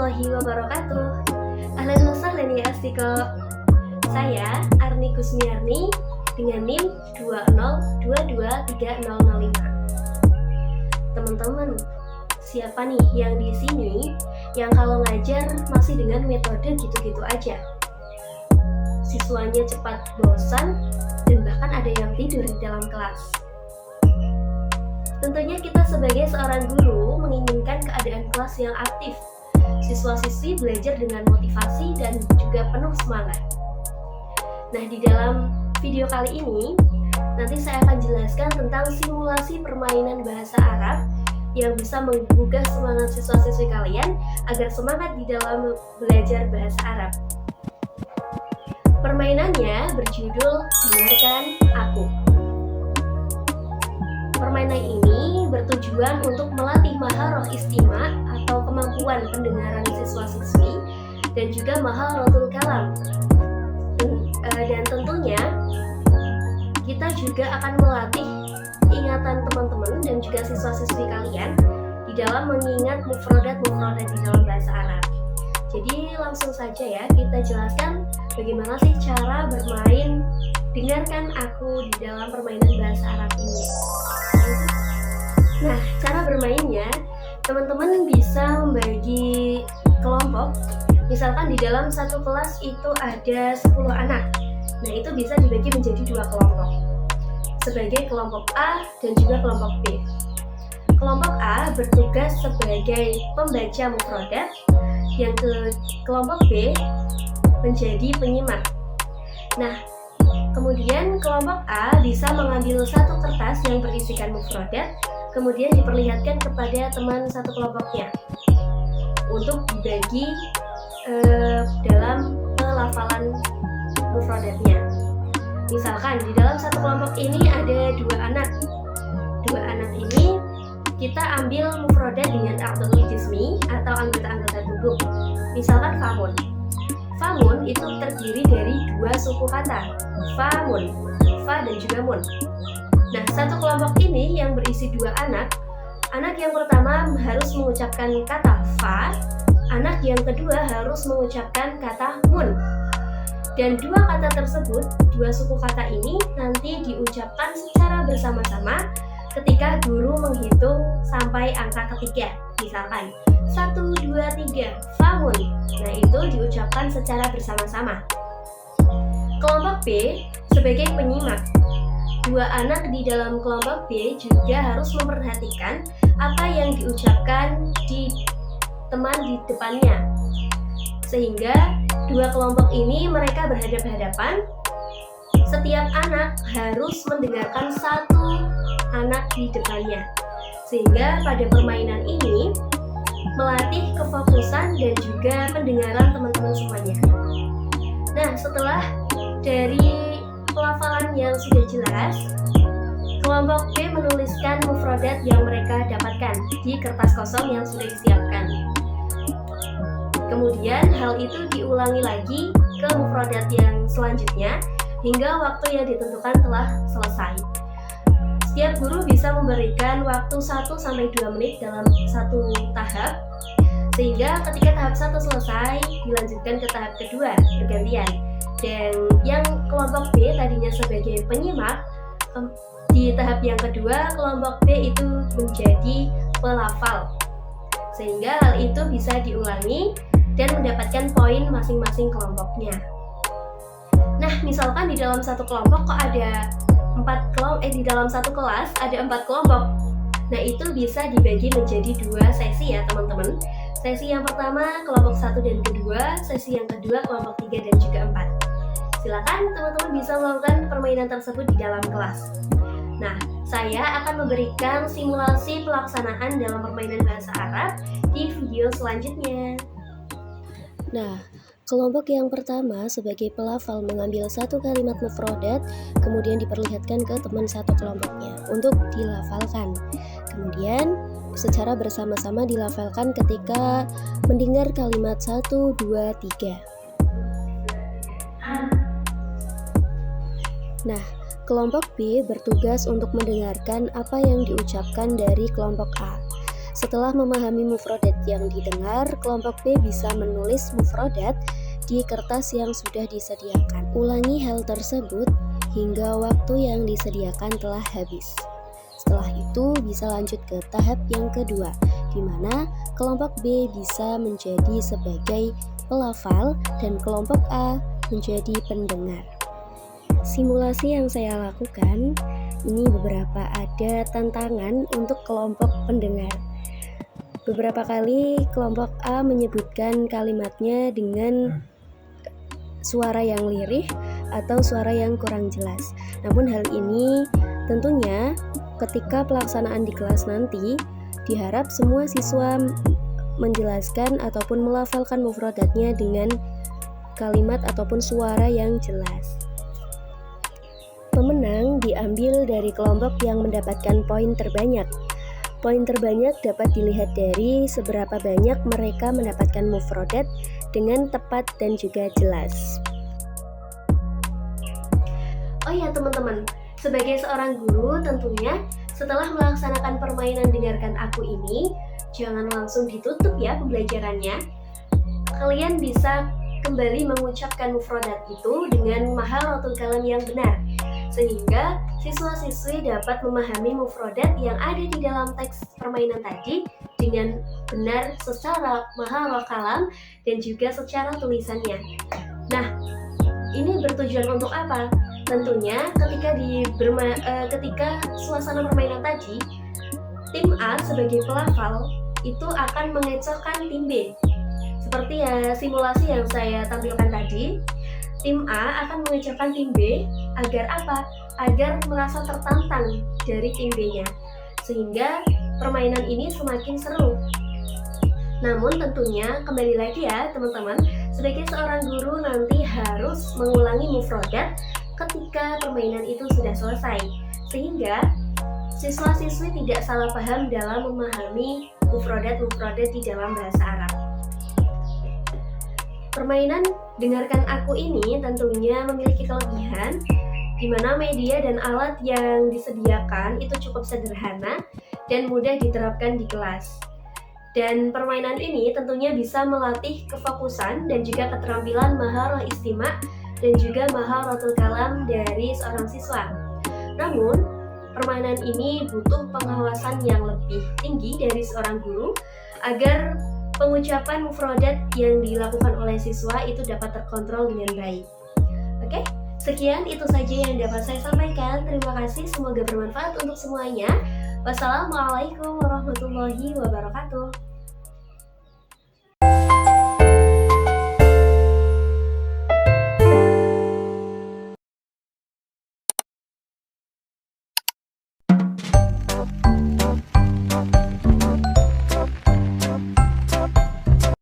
warahmatullahi wabarakatuh. Ahlan wa sahlan ya asdiqo. Saya Arni Gusmiarni dengan NIM 2022305. Teman-teman, siapa nih yang di sini yang kalau ngajar masih dengan metode gitu-gitu aja? Siswanya cepat bosan dan bahkan ada yang tidur di dalam kelas. Tentunya kita sebagai seorang guru menginginkan keadaan kelas yang aktif, siswa-siswi belajar dengan motivasi dan juga penuh semangat. Nah, di dalam video kali ini nanti saya akan jelaskan tentang simulasi permainan bahasa Arab yang bisa menggugah semangat siswa-siswi kalian agar semangat di dalam belajar bahasa Arab. Permainannya berjudul Dengarkan Aku. Permainan ini bertujuan untuk melatih maharah istima atau kemampuan pendengaran siswa-siswi dan juga maharahul kalam. Dan tentunya kita juga akan melatih ingatan teman-teman dan juga siswa-siswi kalian di dalam mengingat mufrodat-mufrodat di dalam bahasa Arab. Jadi langsung saja ya kita jelaskan bagaimana sih cara bermain Dengarkan Aku di dalam permainan bahasa Arab ini. Nah, cara bermainnya, teman-teman bisa membagi kelompok. Misalkan di dalam satu kelas itu ada 10 anak. Nah, itu bisa dibagi menjadi 2 kelompok. Sebagai kelompok A dan juga kelompok B. Kelompok A bertugas sebagai pembaca mufrodat, yang ke kelompok B menjadi penyimak. Nah, kemudian kelompok A bisa mengambil satu kertas yang berisikan mufrodat, kemudian diperlihatkan kepada teman satu kelompoknya untuk dibagi dalam pelafalan mufrodatnya. Misalkan di dalam satu kelompok ini ada 2 anak. 2 anak ini kita ambil mufrodat dengan a'dha'ul jismi atau anggota-anggota tubuh. Misalkan famun. Famun itu terdiri dari 2 suku kata, famun, fa dan juga mun. Nah, satu kelompok ini yang berisi 2 anak. Anak yang pertama harus mengucapkan kata fa, anak yang kedua harus mengucapkan kata mun. Dan 2 kata tersebut, 2 suku kata ini nanti diucapkan secara bersama-sama ketika guru menghitung sampai angka ketiga. Misalkan 1, 2, 3, famun. Nah, itu diucapkan secara bersama-sama. Kelompok B sebagai penyimak. 2 anak di dalam kelompok B juga harus memperhatikan apa yang diucapkan di teman di depannya. Sehingga 2 kelompok ini mereka berhadapan-hadapan. Setiap anak harus mendengarkan satu anak di depannya. Sehingga pada permainan ini melatih kefokusan dan juga pendengaran teman-teman semuanya. Nah, setelah dari pelafalan yang sudah jelas, kelompok B menuliskan mufrodat yang mereka dapatkan di kertas kosong yang sudah disiapkan. Kemudian hal itu diulangi lagi ke mufrodat yang selanjutnya hingga waktu yang ditentukan telah selesai. Setiap guru bisa memberikan waktu 1-2 menit dalam satu tahap, sehingga ketika tahap 1 selesai dilanjutkan ke tahap kedua bergantian. Dan yang kelompok B tadinya sebagai penyimak, di tahap yang kedua kelompok B itu menjadi pelafal, sehingga hal itu bisa diulangi dan mendapatkan poin masing-masing kelompoknya. Nah, misalkan di dalam satu kelompok kok ada di dalam satu kelas ada 4 kelompok. Nah, itu bisa dibagi menjadi 2 sesi ya teman-teman. Sesi yang pertama kelompok 1 dan kedua, sesi yang kedua kelompok 3 dan juga 4. Silakan teman-teman bisa melakukan permainan tersebut di dalam kelas. Nah, saya akan memberikan simulasi pelaksanaan dalam permainan bahasa Arab di video selanjutnya. Nah, kelompok yang pertama sebagai pelafal mengambil satu kalimat mufrodat, kemudian diperlihatkan ke teman satu kelompoknya untuk dilafalkan. Kemudian secara bersama-sama dilafalkan ketika mendengar kalimat 1, 2, 3. Nah, kelompok B bertugas untuk mendengarkan apa yang diucapkan dari kelompok A. Setelah memahami mufrodat yang didengar, kelompok B bisa menulis mufrodat di kertas yang sudah disediakan. Ulangi hal tersebut hingga waktu yang disediakan telah habis. Setelah itu bisa lanjut ke tahap yang kedua, di mana kelompok B bisa menjadi sebagai pelafal dan kelompok A menjadi pendengar. Simulasi yang saya lakukan ini beberapa ada tantangan untuk kelompok pendengar. Beberapa kali kelompok A menyebutkan kalimatnya dengan suara yang lirih atau suara yang kurang jelas. Namun hal ini tentunya ketika pelaksanaan di kelas nanti diharap semua siswa menjelaskan ataupun melafalkan mufrodatnya dengan kalimat ataupun suara yang jelas. Pemenang diambil dari kelompok yang mendapatkan poin terbanyak. Poin terbanyak dapat dilihat dari seberapa banyak mereka mendapatkan mufrodat dengan tepat dan juga jelas. Oh ya teman-teman, sebagai seorang guru tentunya setelah melaksanakan permainan dengarkan aku ini, jangan langsung ditutup ya pembelajarannya. Kalian bisa kembali mengucapkan mufrodat itu dengan maharotul kalam yang benar, sehingga siswa-siswi dapat memahami mufrodat yang ada di dalam teks permainan tadi dengan benar secara maharotul kalam dan juga secara tulisannya. Nah, ini bertujuan untuk apa? Tentunya ketika suasana permainan tadi, tim A sebagai pelafal itu akan mengecohkan tim B. Seperti ya simulasi yang saya tampilkan tadi, tim A akan mengecohkan tim B agar apa? Agar merasa tertantang dari tim B-nya, sehingga permainan ini semakin seru. Namun tentunya kembali lagi ya teman-teman, sebagai seorang guru nanti harus mengulangi mufrodat ketika permainan itu sudah selesai, sehingga siswa-siswi tidak salah paham dalam memahami mufrodat-mufrodat di dalam bahasa Arab. Permainan dengarkan aku ini tentunya memiliki kelebihan di mana media dan alat yang disediakan itu cukup sederhana dan mudah diterapkan di kelas. Dan permainan ini tentunya bisa melatih kefokusan dan juga keterampilan maharah istima' dan juga maharotul kalam dari seorang siswa. Namun, permainan ini butuh pengawasan yang lebih tinggi dari seorang guru agar pengucapan mufrodat yang dilakukan oleh siswa itu dapat terkontrol dengan baik. Oke, sekian itu saja yang dapat saya sampaikan. Terima kasih, semoga bermanfaat untuk semuanya. Wassalamualaikum warahmatullahi wabarakatuh.